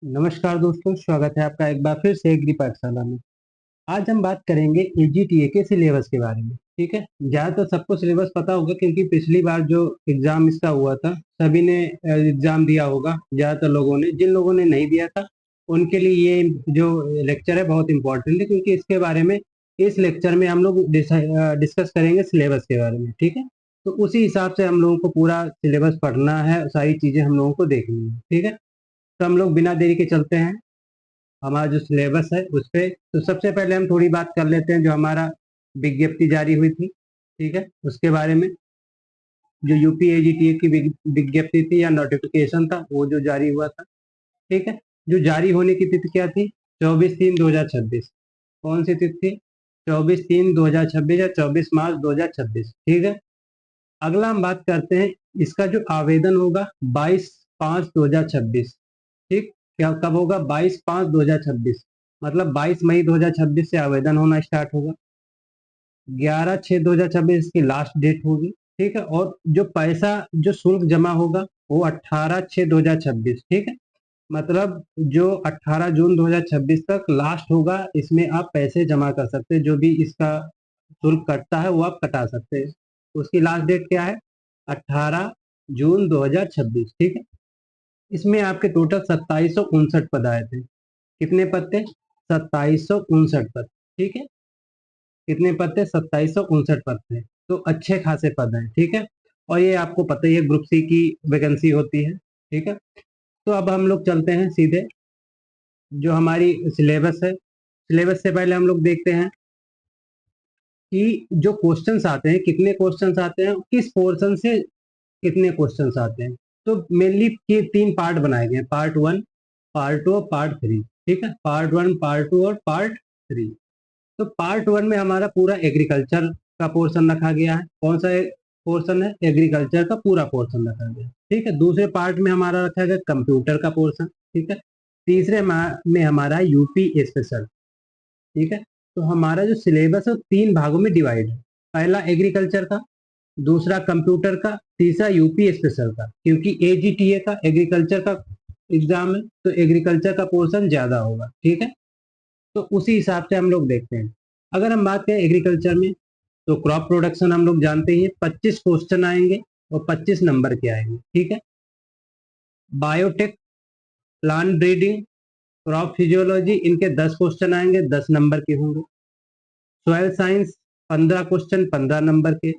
नमस्कार दोस्तों, स्वागत है आपका एक बार फिर से एग्री पाठशाला में। आज हम बात करेंगे एजीटीए के सिलेबस के बारे में। ठीक है, ज़्यादातर सबको सिलेबस पता होगा क्योंकि पिछली बार जो एग्जाम इसका हुआ था सभी ने एग्जाम दिया होगा। ज़्यादातर लोगों ने, जिन लोगों ने नहीं दिया था उनके लिए ये जो लेक्चर है बहुत इंपॉर्टेंट है, क्योंकि इसके बारे में इस लेक्चर में हम लोग डिस्कस करेंगे सिलेबस के बारे में। ठीक है, तो उसी हिसाब से हम लोगों को पूरा सिलेबस पढ़ना है, सारी चीज़ें हम लोगों को देखनी है। ठीक है, तो हम लोग बिना देरी के चलते हैं हमारा जो सिलेबस है उस पे। तो सबसे पहले हम थोड़ी बात कर लेते हैं जो हमारा विज्ञप्ति जारी हुई थी। ठीक है, उसके बारे में। जो यूपी एजीटीए की विज्ञप्ति थी या नोटिफिकेशन था वो जो जारी हुआ था। ठीक है, जो जारी होने की तिथि क्या थी? 24/3/2026। कौन सी तिथि थी? 24/3/2026 या 24 मार्च 2026। ठीक है, अगला हम बात करते हैं इसका जो आवेदन होगा 22/5/2026। ठीक, क्या कब होगा? 22/5/2026, मतलब 22 मई 2026 से आवेदन होना स्टार्ट होगा। 11/6/2026 इसकी लास्ट डेट होगी। ठीक है, और जो पैसा जो शुल्क जमा होगा वो 18/6/2026। ठीक है, मतलब जो 18 जून 2026 तक लास्ट होगा, इसमें आप पैसे जमा कर सकते हैं। जो भी इसका शुल्क कटता है वो आप कटा सकते हैं। उसकी लास्ट डेट क्या है? 18 जून 2026। ठीक है, इसमें आपके टोटल 2759 पद आए थे। कितने पद थे? 2759 पद। ठीक है, कितने पद थे? 2759 पद थे। तो अच्छे खासे पद हैं। ठीक है, और ये आपको पता ही है ग्रुप सी की वैकेंसी होती है। ठीक है, तो अब हम लोग चलते हैं सीधे जो हमारी सिलेबस है। सिलेबस से पहले हम लोग देखते हैं कि जो क्वेश्चंस आते हैं, कितने क्वेश्चंस आते हैं, किस पोर्शन से कितने क्वेश्चंस आते हैं। तो मेनली के 3 पार्ट बनाए गए हैं, पार्ट 1, पार्ट 2 और पार्ट 3। ठीक है, पार्ट 1, पार्ट 2 और पार्ट 3। तो पार्ट 1 में हमारा पूरा एग्रीकल्चर का पोर्शन रखा गया है। कौन सा पोर्शन है? एग्रीकल्चर का पूरा पोर्शन रखा गया है। ठीक है, दूसरे पार्ट में हमारा रखा गया कंप्यूटर का पोर्शन। ठीक है, तीसरे में हमारा यूपी स्पेशल। ठीक है, तो हमारा जो सिलेबस है वो 3 भागों में डिवाइड है। पहला एग्रीकल्चर का, दूसरा कंप्यूटर का, तीसरा यूपी स्पेशल का। क्योंकि एजीटीए का एग्रीकल्चर का एग्जाम है तो एग्रीकल्चर का पोर्शन ज्यादा होगा। ठीक है, तो उसी हिसाब से हम लोग देखते हैं। अगर हम बात करें एग्रीकल्चर में, तो क्रॉप प्रोडक्शन हम लोग जानते ही हैं, 25 क्वेश्चन आएंगे और 25 नंबर के आएंगे। ठीक है, biotech, plant breeding, crop physiology, इनके 10 क्वेश्चन आएंगे, 10 नंबर के होंगे। सॉयल साइंस 15 क्वेश्चन, 15 नंबर के।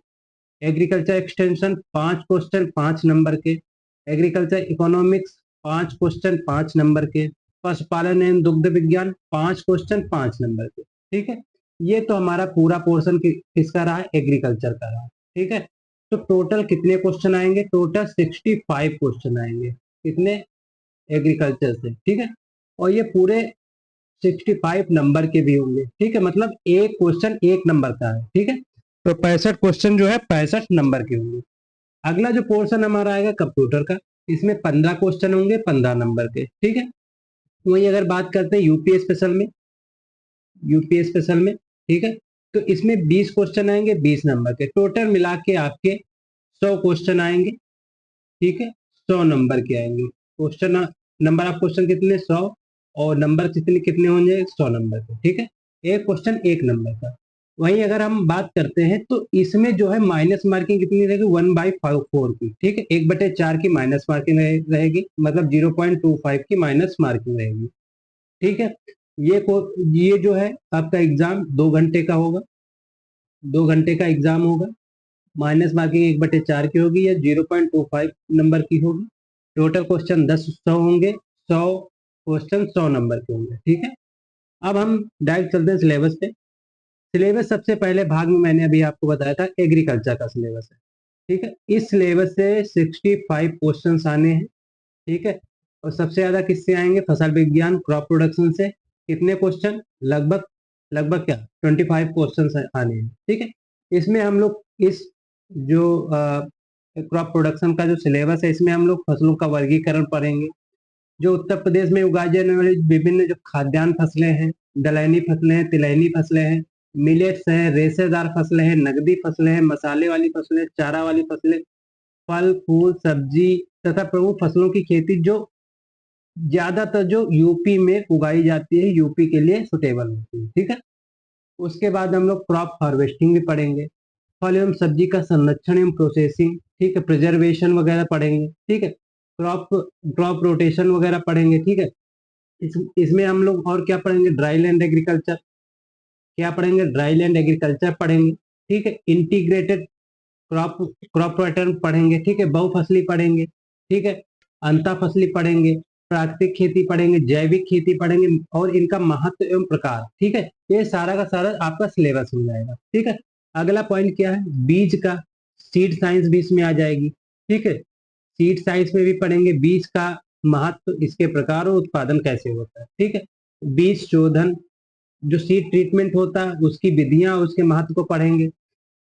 एग्रीकल्चर एक्सटेंशन 5 क्वेश्चन, 5 नंबर के। एग्रीकल्चर इकोनॉमिक्स 5 क्वेश्चन, 5 नंबर के। पशुपालन एवं दुग्ध विज्ञान 5 क्वेश्चन, 5 नंबर के। ठीक है, ये तो हमारा पूरा पोर्शन किसका रहा है? एग्रीकल्चर का रहा। ठीक है, तो टोटल कितने क्वेश्चन आएंगे? टोटल 65 क्वेश्चन आएंगे। कितने? एग्रीकल्चर से। ठीक है, और ये पूरे 65 नंबर के भी होंगे। ठीक है, मतलब एक क्वेश्चन 1 नंबर का है। ठीक है, तो 65 क्वेश्चन जो है 65 नंबर के होंगे। अगला जो पोर्शन हमारा आएगा कंप्यूटर का, इसमें 15 क्वेश्चन होंगे, 15 नंबर के। ठीक है, वही अगर बात करते हैं यूपी स्पेशल में, यूपी स्पेशल में, ठीक है, तो इसमें 20 क्वेश्चन आएंगे, 20 नंबर के। टोटल मिला के आपके 100 क्वेश्चन आएंगे। ठीक है, 100 नंबर के आएंगे क्वेश्चन। नंबर ऑफ क्वेश्चन कितने? 100। और नंबर कितने कितने होंगे? 100 नंबर के। ठीक है, एक क्वेश्चन 1 नंबर का। वहीं अगर हम बात करते हैं तो इसमें जो है माइनस मार्किंग कितनी रहेगी? 1/4 की। ठीक है, 1/4 की माइनस मार्किंग रहेगी, मतलब 0.25 की माइनस मार्किंग रहेगी। ठीक है, ये जो है आपका एग्जाम 2 घंटे का होगा। 2 घंटे का एग्जाम होगा। माइनस मार्किंग 1/4 की होगी या 0.25 नंबर की होगी। टोटल क्वेश्चन 100 होंगे। 100 क्वेश्चन 100 नंबर के होंगे। ठीक है, अब हम डायरेक्ट चलते हैं सिलेबस पे। सिलेबस सबसे पहले भाग में मैंने अभी आपको बताया था एग्रीकल्चर का सिलेबस है। ठीक है, इस सिलेबस से 65 क्वेश्चन आने हैं। ठीक है, और सबसे ज्यादा किससे आएंगे? फसल विज्ञान, क्रॉप प्रोडक्शन से। कितने क्वेश्चन? लगभग लगभग क्या 25 क्वेश्चन आने हैं। ठीक है, इसमें हम लोग इस जो क्रॉप प्रोडक्शन का जो सिलेबस है इसमें हम लोग फसलों का वर्गीकरण पढ़ेंगे। जो उत्तर प्रदेश में उगाई जाने वाली विभिन्न जो खाद्यान्न फसलें हैं, दलहनी फसलें हैं, तिलहनी फसलें हैं, मिलेट्स हैं, रेशेदार फसलें हैं, नगदी फसलें हैं, मसाले वाली फसलें, चारा वाली फसलें, फल फूल सब्जी तथा प्रमुख फसलों की खेती जो ज्यादातर जो यूपी में उगाई जाती है, यूपी के लिए सुटेबल होती है। ठीक है, उसके बाद हम लोग क्रॉप हार्वेस्टिंग भी पढ़ेंगे, फल एवं सब्जी का संरक्षण एवं प्रोसेसिंग, ठीक है, प्रिजर्वेशन वगैरह पढ़ेंगे। ठीक है, क्रॉप क्रॉप रोटेशन वगैरह पढ़ेंगे। ठीक है, इसमें हम लोग और क्या पढ़ेंगे, ड्राई लैंड एग्रीकल्चर, क्या पढ़ेंगे, ड्राई लैंड एग्रीकल्चर पढ़ेंगे। ठीक है, इंटीग्रेटेड क्रॉप क्रॉप पैटर्न पढ़ेंगे। ठीक है, बहुफसली पढ़ेंगे। ठीक है, अंतः फसली पढ़ेंगे, प्राकृतिक खेती पढ़ेंगे, जैविक खेती पढ़ेंगे और इनका महत्व एवं प्रकार। ठीक है, ये सारा का सारा आपका सिलेबस हो जाएगा। ठीक है, अगला पॉइंट क्या है, बीज का, सीड साइंस भी इसमें आ जाएगी। ठीक है, सीड साइंस में भी पढ़ेंगे बीज का महत्व, इसके प्रकार और उत्पादन कैसे होता है। ठीक है, बीज शोधन, जो सीड ट्रीटमेंट होता है उसकी विधियां, उसके महत्व को पढ़ेंगे।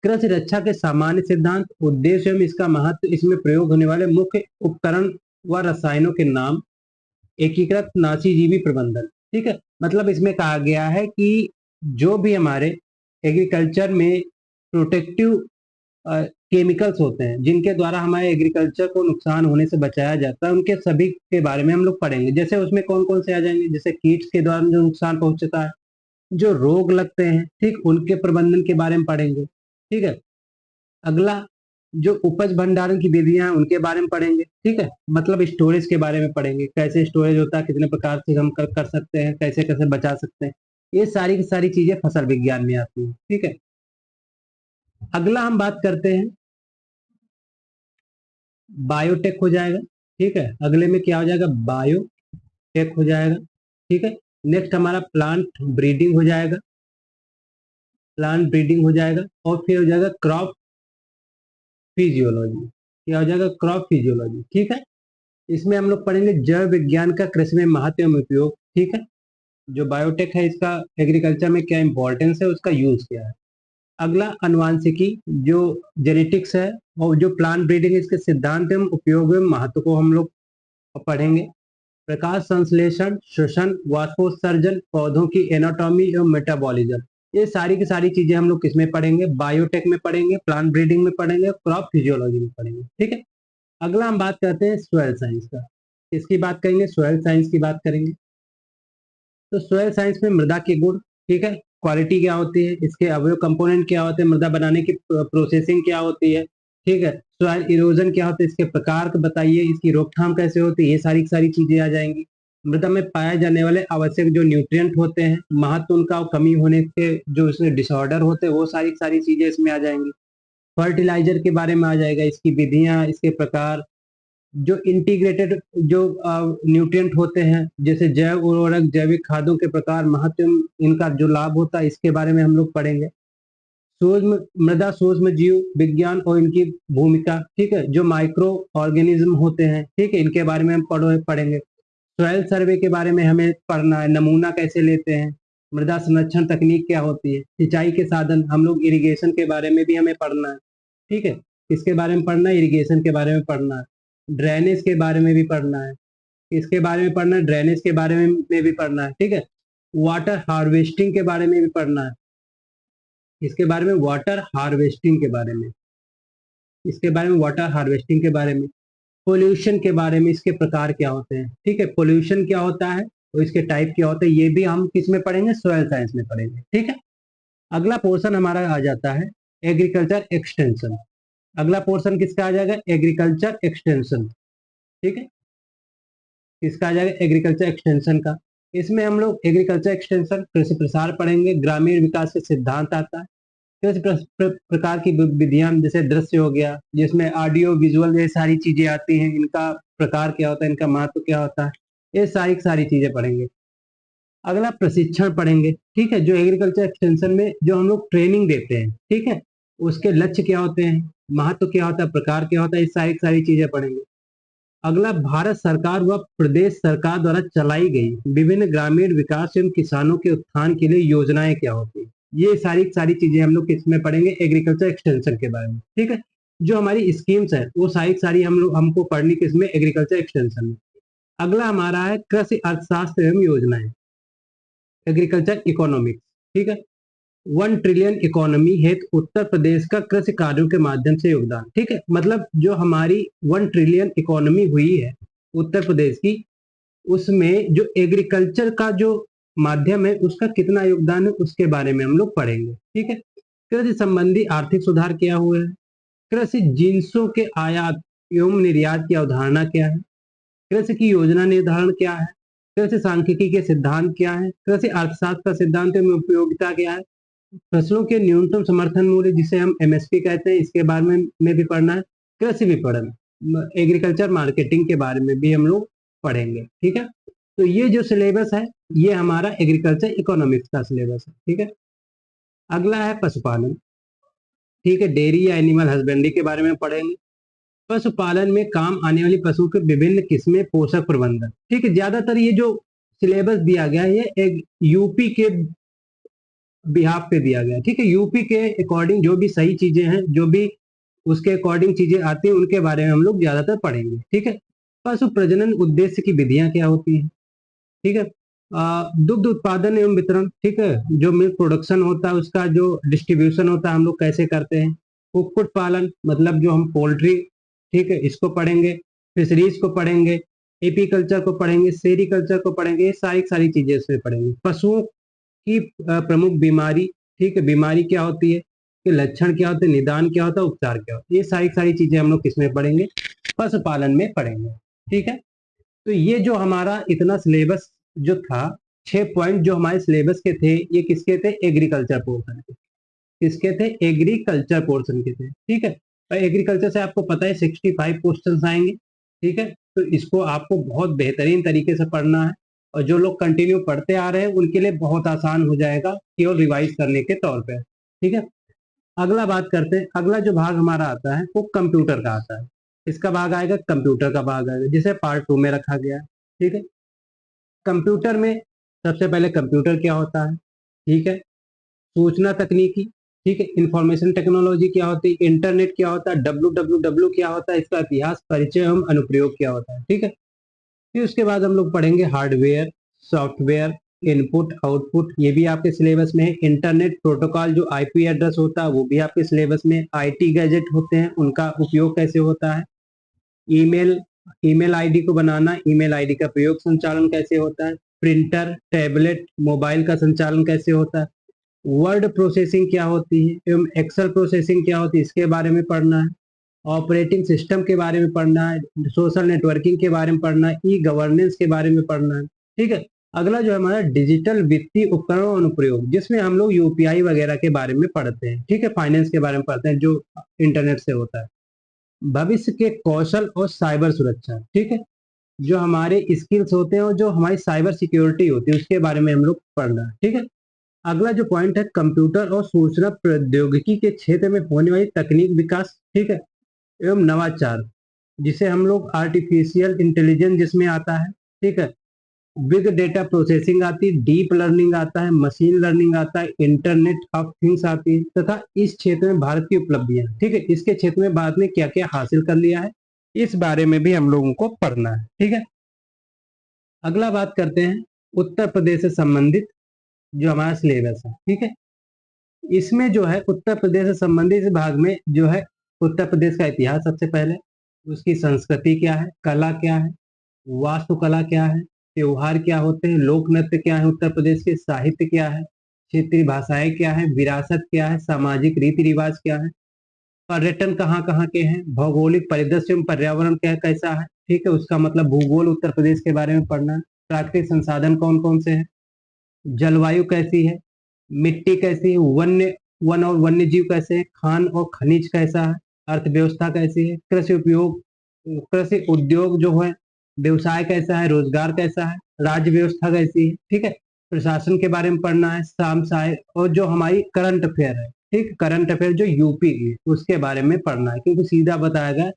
कृषि रक्षा के सामान्य सिद्धांत, उद्देश्य एवं इसका महत्व, इसमें प्रयोग होने वाले मुख्य उपकरण व रसायनों के नाम, एकीकृत नाशीजीवी प्रबंधन। ठीक है, मतलब इसमें कहा गया है कि जो भी हमारे एग्रीकल्चर में प्रोटेक्टिव केमिकल्स होते हैं जिनके द्वारा हमारे एग्रीकल्चर को नुकसान होने से बचाया जाता है, उनके सभी के बारे में हम लोग पढ़ेंगे। जैसे उसमें कौन कौन से आ जाएंगे, जैसे कीट्स के द्वारा जो नुकसान पहुंचता है, जो रोग लगते हैं, ठीक, उनके प्रबंधन के बारे में पढ़ेंगे। ठीक है, अगला जो उपज भंडारण की विधियां हैं उनके बारे में पढ़ेंगे। ठीक है, मतलब स्टोरेज के बारे में पढ़ेंगे, कैसे स्टोरेज होता है, कितने प्रकार से हम कर सकते हैं, कैसे कैसे बचा सकते हैं, ये सारी की सारी चीजें फसल विज्ञान में आती हैं। ठीक है, अगला हम बात करते हैं बायोटेक हो जाएगा। ठीक है, अगले में क्या हो जाएगा, बायोटेक हो जाएगा। ठीक है, नेक्स्ट हमारा प्लांट ब्रीडिंग हो जाएगा, प्लांट ब्रीडिंग हो जाएगा और फिर हो जाएगा क्रॉप फिजियोलॉजी, क्या हो जाएगा, क्रॉप फिजियोलॉजी। ठीक है, इसमें हम लोग पढ़ेंगे जैव विज्ञान का कृषि में महत्व एवं उपयोग। ठीक है, जो बायोटेक है इसका एग्रीकल्चर में क्या इंपॉर्टेंस है, उसका यूज क्या है। अगला अनुवांशिकी, जो जेनेटिक्स है, और जो प्लांट ब्रीडिंग है, इसके सिद्धांत एवं उपयोग एवं महत्व को हम लोग पढ़ेंगे। प्रकाश संश्लेषण, श्वसन, वाष्पोत्सर्जन, पौधों की एनाटॉमी एवं मेटाबॉलिज्म, ये सारी की सारी चीजें हम लोग किसमें पढ़ेंगे, बायोटेक में पढ़ेंगे, प्लांट ब्रीडिंग में पढ़ेंगे, क्रॉप फिजियोलॉजी में पढ़ेंगे। ठीक है, अगला हम बात करते हैं सॉइल साइंस का, इसकी बात करेंगे, सॉइल साइंस की बात करेंगे। तो सॉइल साइंस में मृदा के गुण, ठीक है, क्वालिटी क्या होती है, इसके अवयव कंपोनेंट क्या होते हैं, मृदा बनाने की प्रोसेसिंग क्या होती है। ठीक है, सॉइल इरोजन क्या होता है, इसके प्रकार बताइए, इसकी रोकथाम कैसे होती है, ये सारी सारी चीजें आ जाएंगी। मृदा में पाए जाने वाले आवश्यक जो न्यूट्रिएंट होते हैं, महत्व उनका कमी होने के जो इसमें डिसऑर्डर होते हैं, वो सारी सारी चीजें इसमें आ जाएंगी। फर्टिलाइजर के बारे में आ जाएगा, इसकी विधियां, इसके प्रकार, जो इंटीग्रेटेड जो न्यूट्रिएंट होते हैं जैसे जैव उर्वरक, जैविक खादों के प्रकार, महत्व, इनका जो लाभ होता है, इसके बारे में हम लोग पढ़ेंगे। सूक्ष्म मृदा सूक्ष्म जीव विज्ञान और इनकी भूमिका, ठीक है, जो माइक्रो ऑर्गेनिज्म होते हैं, ठीक है, इनके बारे में हम पढ़ेंगे। सॉइल सर्वे के बारे में हमें पढ़ना है, नमूना कैसे लेते हैं, मृदा संरक्षण तकनीक क्या होती है, सिंचाई के साधन, हम लोग इरिगेशन के बारे में भी हमें पढ़ना है। ठीक है, इसके बारे में पढ़ना है, इरिगेशन के बारे में पढ़ना है, ड्रेनेज के बारे में भी पढ़ना है, इसके बारे में पढ़ना है, ड्रेनेज के बारे में भी पढ़ना है। ठीक है, वाटर हार्वेस्टिंग के बारे में भी पढ़ना है, इसके बारे में वाटर हार्वेस्टिंग के बारे में, इसके बारे में वाटर हार्वेस्टिंग के बारे में, पोल्यूशन के बारे में, इसके प्रकार क्या होते हैं। ठीक है, पोल्यूशन क्या होता है और इसके टाइप क्या होते हैं, ये भी हम किस में पढ़ेंगे, सॉइल साइंस में पढ़ेंगे। ठीक है, अगला पोर्शन हमारा आ जाता है एग्रीकल्चर एक्सटेंशन। अगला पोर्शन किसका आ जाएगा, एग्रीकल्चर एक्सटेंशन। ठीक है, किसका आ जाएगा, एग्रीकल्चर एक्सटेंशन का। इसमें हम लोग एग्रीकल्चर एक्सटेंशन कृषि प्रसार पढ़ेंगे, ग्रामीण विकास के सिद्धांत आता है, कृषि प्रकार की विधियां, जैसे दृश्य हो गया, जिसमें ऑडियो विजुअल, ये सारी चीजें आती हैं, इनका प्रकार क्या होता है, इनका महत्व क्या होता है, ये सारी सारी चीजें पढ़ेंगे। अगला प्रशिक्षण पढ़ेंगे। ठीक है, जो एग्रीकल्चर एक्सटेंशन में जो हम लोग ट्रेनिंग देते हैं, ठीक है, उसके लक्ष्य क्या होते हैं, महत्व क्या होता है, प्रकार क्या होता है, ये सारी सारी चीजें पढ़ेंगे। अगला भारत सरकार व प्रदेश सरकार द्वारा चलाई गई विभिन्न ग्रामीण विकास एवं किसानों के उत्थान के लिए योजनाएं क्या होती है, ये सारी सारी चीजें हम लोग किसमें पढ़ेंगे, एग्रीकल्चर एक्सटेंशन के बारे में। ठीक है, जो हमारी स्कीम्स है वो सारी सारी हम लोग हमको पढ़नी किसमें, एग्रीकल्चर एक्सटेंशन में। अगला हमारा है कृषि अर्थशास्त्र एवं योजनाएं, एग्रीकल्चर इकोनॉमिक्स। ठीक है, 1 ट्रिलियन इकोनॉमी हेतु उत्तर प्रदेश का कृषि कार्यों के माध्यम से योगदान। ठीक है, मतलब जो हमारी 1 ट्रिलियन इकोनॉमी हुई है उत्तर प्रदेश की, उसमें जो एग्रीकल्चर का जो माध्यम है उसका कितना योगदान है उसके बारे में हम लोग पढ़ेंगे। ठीक है, कृषि संबंधी आर्थिक सुधार क्या हुए हैं, कृषि जिन्सों के आयात एवं निर्यात की अवधारणा क्या है, कृषि की योजना निर्धारण क्या है, कृषि सांख्यिकी के सिद्धांत क्या है, कृषि अर्थशास्त्र का सिद्धांत में उपयोगिता क्या है, फसलों के न्यूनतम समर्थन मूल्य जिसे हम एमएसपी कहते हैं इसके बारे में भी पढ़ना है, कृषि विपणन एग्रीकल्चर मार्केटिंग के बारे में भी हम लोग पढ़ेंगे। ठीक है, तो ये जो सिलेबस है ये हमारा एग्रीकल्चर इकोनॉमिक्स का सिलेबस है। ठीक है, अगला है पशुपालन। ठीक है, डेयरी या एनिमल हस्बेंड्री के बारे में पढ़ेंगे। पशुपालन में काम आने वाली पशु के विभिन्न किस्में, पोषक प्रबंधन। ठीक है, ज्यादातर ये जो सिलेबस दिया गया है ये एक यूपी के बिहाफ पे दिया गया है। ठीक है, यूपी के अकॉर्डिंग जो भी सही चीजें हैं, जो भी उसके अकॉर्डिंग चीजें आती हैं उनके बारे में हम लोग ज्यादातर पढ़ेंगे। ठीक है, पशु प्रजनन उद्देश्य की विधियां क्या होती है। ठीक है, दुग्ध उत्पादन एवं वितरण। ठीक है, जो मिल्क प्रोडक्शन होता है उसका जो डिस्ट्रीब्यूशन होता है हम लोग कैसे करते हैं। कुक्कुट पालन मतलब जो हम पोल्ट्री, ठीक है, इसको पढ़ेंगे। फिशरीज को पढ़ेंगे, एपीकल्चर को पढ़ेंगे, सेरीकल्चर को पढ़ेंगे, ये सारी सारी चीजें इसमें पढ़ेंगे। पशुओं की प्रमुख बीमारी। ठीक है, बीमारी क्या होती है, कि लक्षण क्या होते हैं, निदान क्या होता है, उपचार क्या होता है, ये सारी सारी चीजें हम लोग किसमें पढ़ेंगे, पशुपालन में पढ़ेंगे। ठीक है, तो ये जो हमारा इतना सिलेबस जो था, 6 पॉइंट जो हमारे सिलेबस के थे ये किसके थे, एग्रीकल्चर पोर्शन के। किसके थे, एग्रीकल्चर पोर्शन के थे। ठीक है, और एग्रीकल्चर से आपको पता है 65 क्वेश्चन आएंगे। ठीक है, तो इसको आपको बहुत बेहतरीन तरीके से पढ़ना है, और जो लोग कंटिन्यू पढ़ते आ रहे हैं उनके लिए बहुत आसान हो जाएगा केवल रिवाइज करने के तौर पे। ठीक है, अगला बात करते हैं। अगला जो भाग हमारा आता है वो कंप्यूटर का आता है। इसका भाग आएगा, कंप्यूटर का भाग आएगा जिसे पार्ट 2 में रखा गया है। ठीक है, कंप्यूटर में सबसे पहले कंप्यूटर क्या होता है। ठीक है, सूचना तकनीकी। ठीक है, इंफॉर्मेशन टेक्नोलॉजी क्या होती है, इंटरनेट क्या होता है, डब्ल्यू क्या होता है, इसका इतिहास, परिचय एवं अनुप्रयोग क्या होता है। ठीक है, फिर उसके बाद हम लोग पढ़ेंगे हार्डवेयर, सॉफ्टवेयर, इनपुट आउटपुट, ये भी आपके सिलेबस में है। इंटरनेट प्रोटोकॉल जो आईपी एड्रेस होता है वो भी आपके सिलेबस में। आईटी गैजेट होते हैं उनका उपयोग कैसे होता है। ईमेल, ईमेल आईडी को बनाना, ईमेल आईडी का प्रयोग संचालन कैसे होता है। प्रिंटर, टैबलेट, मोबाइल का संचालन कैसे होता है। वर्ड प्रोसेसिंग क्या होती है एवं एक्सेल प्रोसेसिंग क्या होती है इसके बारे में पढ़ना है। ऑपरेटिंग सिस्टम के बारे में पढ़ना है, सोशल नेटवर्किंग के बारे में पढ़ना है, ई गवर्नेंस के बारे में पढ़ना है। ठीक है, अगला जो हमारा डिजिटल वित्तीय उपकरणों अनुप्रयोग, जिसमें हम लोग यूपीआई वगैरह के बारे में पढ़ते हैं। ठीक है, फाइनेंस के बारे में पढ़ते हैं जो इंटरनेट से होता है। भविष्य के कौशल और साइबर सुरक्षा। ठीक है, जो हमारे स्किल्स होते हैं और जो हमारी साइबर सिक्योरिटी होती है उसके बारे में हम लोग पढ़ना है। ठीक है, अगला जो पॉइंट है कंप्यूटर और सूचना प्रौद्योगिकी के क्षेत्र में होने वाली तकनीक विकास। ठीक है, एवं नवाचार, जिसे हम लोग आर्टिफिशियल इंटेलिजेंस जिसमें आता है। ठीक है, बिग डेटा प्रोसेसिंग आती है, डीप लर्निंग आता है, मशीन लर्निंग आता है, इंटरनेट ऑफ थिंग्स आती है, तथा इस क्षेत्र में भारत की उपलब्धियां। ठीक है, इसके क्षेत्र में भारत ने क्या क्या हासिल कर लिया है इस बारे में भी हम लोगों को पढ़ना है। ठीक है, अगला बात करते हैं उत्तर प्रदेश से संबंधित जो हमारा सिलेबस है। ठीक है, इसमें जो है उत्तर प्रदेश से संबंधित इस भाग में जो है उत्तर प्रदेश का इतिहास सबसे पहले, उसकी संस्कृति क्या है, कला क्या है, वास्तुकला क्या है, त्योहार क्या होते हैं, लोक नृत्य क्या है उत्तर प्रदेश के, साहित्य क्या है, क्षेत्रीय भाषाएं क्या है, विरासत क्या है, सामाजिक रीति रिवाज क्या है, पर्यटन कहाँ कहाँ के हैं, भौगोलिक परिदृश्य एवं पर्यावरण क्या कैसा है। ठीक है, उसका मतलब भूगोल उत्तर प्रदेश के बारे में पढ़ना है। प्राकृतिक संसाधन कौन कौन से हैं, जलवायु कैसी है, मिट्टी कैसी है, वन और वन्य जीव कैसे हैं, खान और खनिज कैसा है, अर्थव्यवस्था कैसी है, कृषि उपयोग, कृषि उद्योग जो है, व्यवसाय कैसा है, रोजगार कैसा है, राज्य व्यवस्था कैसी है। ठीक है, प्रशासन के बारे में पढ़ना है, शाम साय, और जो हमारी करंट अफेयर है। ठीक, करंट अफेयर जो यूपी की उसके बारे में पढ़ना है, क्योंकि सीधा बताया गया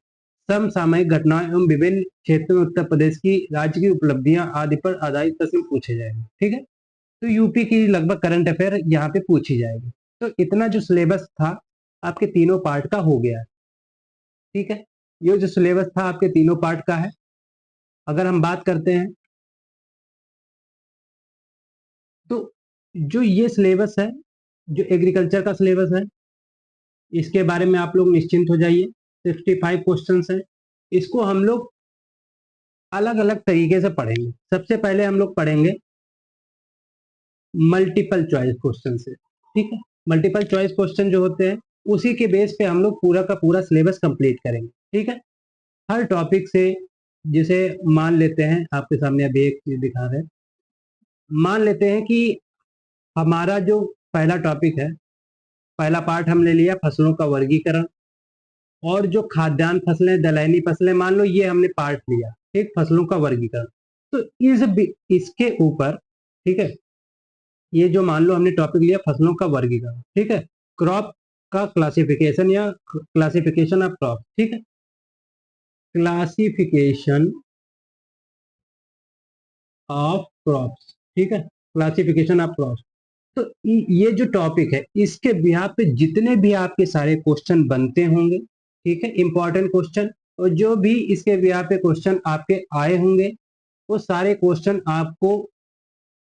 समसामयिक घटनाएं एवं विभिन्न क्षेत्रों में उत्तर प्रदेश की राज्य की उपलब्धियां आदि पर आधारित प्रश्न पूछे जाएंगे। ठीक है, तो यूपी की लगभग करंट अफेयर यहाँ पे पूछी जाएगी। तो इतना जो सिलेबस था आपके तीनों पार्ट का हो गया है। ठीक है, ये जो सिलेबस था आपके तीनों पार्ट का है। अगर हम बात करते हैं तो जो ये सिलेबस है, जो एग्रीकल्चर का सिलेबस है, इसके बारे में आप लोग निश्चिंत हो जाइए। 65 क्वेश्चन है, इसको हम लोग अलग अलग तरीके से पढ़ेंगे। सबसे पहले हम लोग पढ़ेंगे मल्टीपल चॉइस क्वेश्चन से, ठीक है। मल्टीपल चॉइस क्वेश्चन जो होते हैं उसी के बेस पे हम लोग पूरा का पूरा सिलेबस कंप्लीट करेंगे, ठीक है। हर टॉपिक से, जिसे मान लेते हैं, आपके सामने अभी एक चीज दिखा रहे हैं। मान लेते हैं कि हमारा जो पहला टॉपिक है, पहला पार्ट हमने लिया फसलों का वर्गीकरण, और जो खाद्यान्न फसलें, दलहनी फसलें, मान लो ये हमने पार्ट लिया, ठीक, फसलों का वर्गीकरण। तो इसके ऊपर, ठीक है, ये जो मान लो हमने टॉपिक लिया फसलों का वर्गीकरण, ठीक है, क्रॉप का क्लासिफिकेशन या क्लासिफिकेशन ऑफ क्रॉप, ठीक है, क्लासिफिकेशन ऑफ क्रॉप्स, ठीक है, क्लासिफिकेशन ऑफ क्रॉप्स। तो ये जो टॉपिक है इसके बिहार पे जितने भी आपके सारे क्वेश्चन बनते होंगे, ठीक है, इंपॉर्टेंट क्वेश्चन, और जो भी इसके बिहार पे क्वेश्चन आपके आए होंगे, वो सारे क्वेश्चन आपको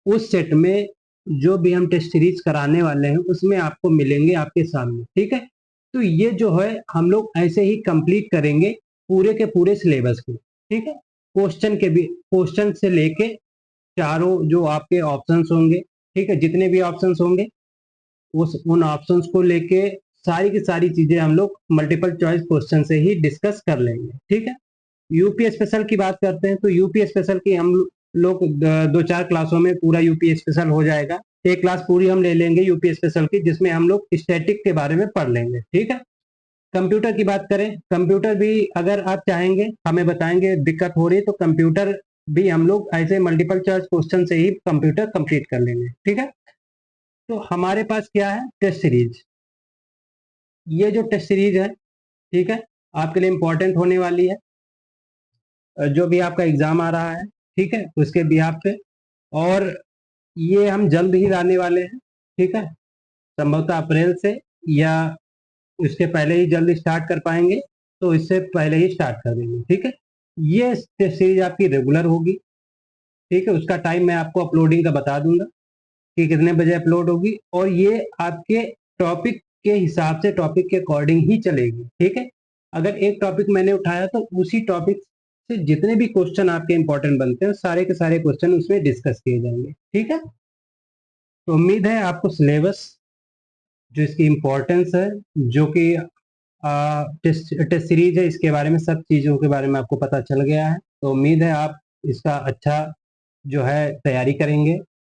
उस सेट में, जो भी हम टेस्ट सीरीज कराने वाले हैं उसमें आपको मिलेंगे आपके सामने, ठीक है। तो ये जो है हम लोग ऐसे ही कंप्लीट करेंगे पूरे के पूरे सिलेबस को, ठीक है। क्वेश्चन के भी, क्वेश्चन से लेके चारों जो आपके ऑप्शंस होंगे, ठीक है, जितने भी ऑप्शंस होंगे उस उन ऑप्शंस को लेके सारी की सारी चीजें हम लोग मल्टीपल चॉइस क्वेश्चन से ही डिस्कस कर लेंगे, ठीक है। यूपी स्पेशल की बात करते हैं तो यूपी स्पेशल की हम लोग दो चार क्लासों में पूरा यूपी स्पेशल हो जाएगा। एक क्लास पूरी हम ले लेंगे यूपी स्पेशल की, जिसमें हम लोग स्टैटिक के बारे में पढ़ लेंगे, ठीक है। कंप्यूटर की बात करें, कंप्यूटर भी अगर आप चाहेंगे हमें बताएंगे दिक्कत हो रही है तो कंप्यूटर भी हम लोग ऐसे मल्टीपल चॉइस क्वेश्चन से ही कंप्यूटर कंप्लीट कर लेंगे, ठीक है। तो हमारे पास क्या है, टेस्ट सीरीज। ये जो टेस्ट सीरीज है, ठीक है, आपके लिए इंपॉर्टेंट होने वाली है। जो भी आपका एग्जाम आ रहा है, ठीक है, उसके बिहाफ पे, और ये हम जल्द ही लाने वाले हैं, ठीक है, संभवतः अप्रैल से, या उसके पहले ही जल्द स्टार्ट कर पाएंगे तो इससे पहले ही स्टार्ट कर देंगे, ठीक है। ये सीरीज आपकी रेगुलर होगी, ठीक है। उसका टाइम मैं आपको अपलोडिंग का बता दूंगा कि कितने बजे अपलोड होगी, और ये आपके टॉपिक के हिसाब से, टॉपिक के अकॉर्डिंग ही चलेगी, ठीक है। अगर एक टॉपिक मैंने उठाया तो उसी टॉपिक से जितने भी क्वेश्चन आपके इंपॉर्टेंट बनते हैं सारे के सारे क्वेश्चन उसमें डिस्कस किए जाएंगे, ठीक है। तो उम्मीद है आपको सिलेबस, जो इसकी इम्पोर्टेंस है, जो कि टेस्ट सीरीज है, इसके बारे में, सब चीज़ों के बारे में आपको पता चल गया है। तो उम्मीद है आप इसका अच्छा जो है तैयारी करेंगे।